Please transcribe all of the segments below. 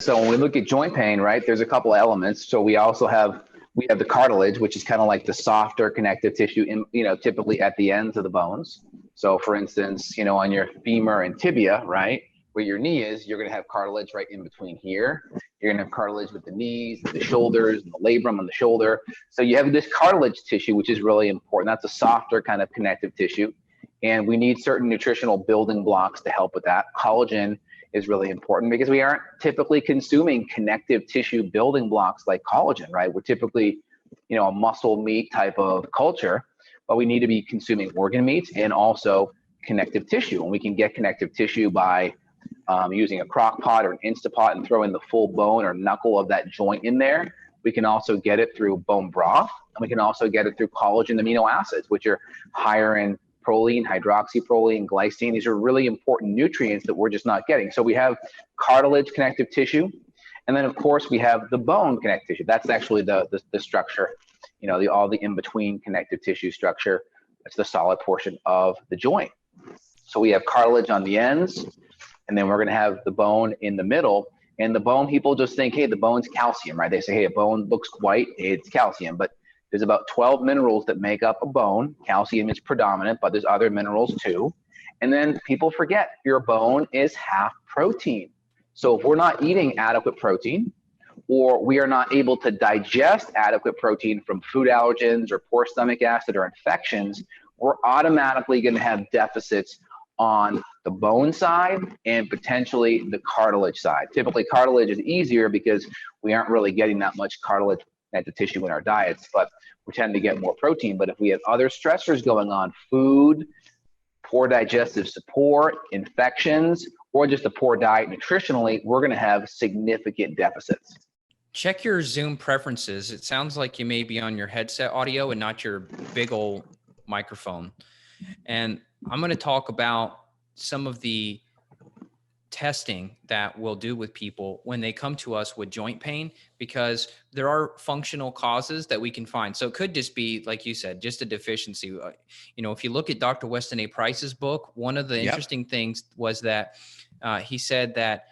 So when we look at joint pain, right, there's a couple of elements. So we have the cartilage, which is kind of like the softer connective tissue in, typically at the ends of the bones. So for instance, on your femur and tibia, right, where your knee is, you're going to have cartilage right in between here. You're going to have cartilage with the knees, the shoulders, and the labrum on the shoulder. So you have this cartilage tissue, which is really important. That's a softer kind of connective tissue. And we need certain nutritional building blocks to help with that. Collagen is really important because we aren't typically consuming connective tissue building blocks like collagen, right? We're typically, a muscle meat type of culture, but we need to be consuming organ meats and also connective tissue. And we can get connective tissue by using a crock pot or an Instapot and throwing the full bone or knuckle of that joint in there. We can also get it through bone broth, and we can also get it through collagen amino acids, which are higher in proline, hydroxyproline, glycine. These are really important nutrients that we're just not getting. So we have cartilage connective tissue. And then of course we have the bone connective tissue. That's actually the structure, all the in-between connective tissue structure. That's the solid portion of the joint. So we have cartilage on the ends, and then we're going to have the bone in the middle. And the bone, people just think, hey, the bone's calcium, right? They say, hey, a bone looks white, it's calcium. But there's about 12 minerals that make up a bone. Calcium is predominant, but there's other minerals too. And then people forget your bone is half protein. So if we're not eating adequate protein, or we are not able to digest adequate protein from food allergens or poor stomach acid or infections, we're automatically going to have deficits on the bone side and potentially the cartilage side. Typically cartilage is easier because we aren't really getting that much cartilage connective tissue in our diets, but we tend to get more protein. But if we have other stressors going on, food, poor digestive support, infections, or just a poor diet nutritionally, we're going to have significant deficits. Check your Zoom preferences. It sounds like you may be on your headset audio and not your big old microphone. And I'm going to talk about some of the testing that we'll do with people when they come to us with joint pain, because there are functional causes that we can find. So it could just be, like you said, just a deficiency. If you look at Dr. Weston A. Price's book, one of the interesting things was that he said that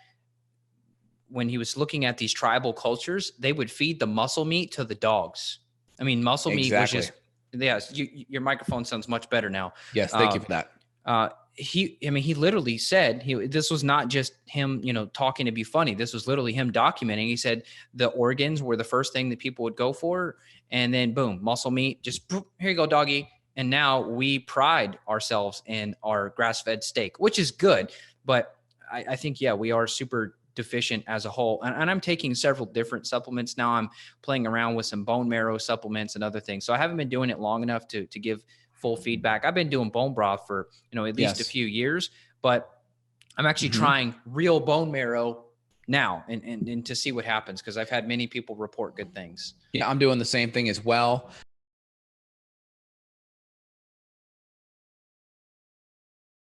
when he was looking at these tribal cultures, they would feed the muscle meat to the dogs. I mean, muscle meat was just, yes, your microphone sounds much better now. Yes, thank you for that. He literally said, this was not just him, talking to be funny. This was literally him documenting. He said the organs were the first thing that people would go for. And then boom, muscle meat, just here you go, doggy. And now we pride ourselves in our grass-fed steak, which is good. But I think, we are super deficient as a whole. And I'm taking several different supplements. Now I'm playing around with some bone marrow supplements and other things. So I haven't been doing it long enough to give full feedback. I've been doing bone broth for, at least a few years, but I'm actually trying real bone marrow now and to see what happens, because I've had many people report good things. Yeah, I'm doing the same thing as well.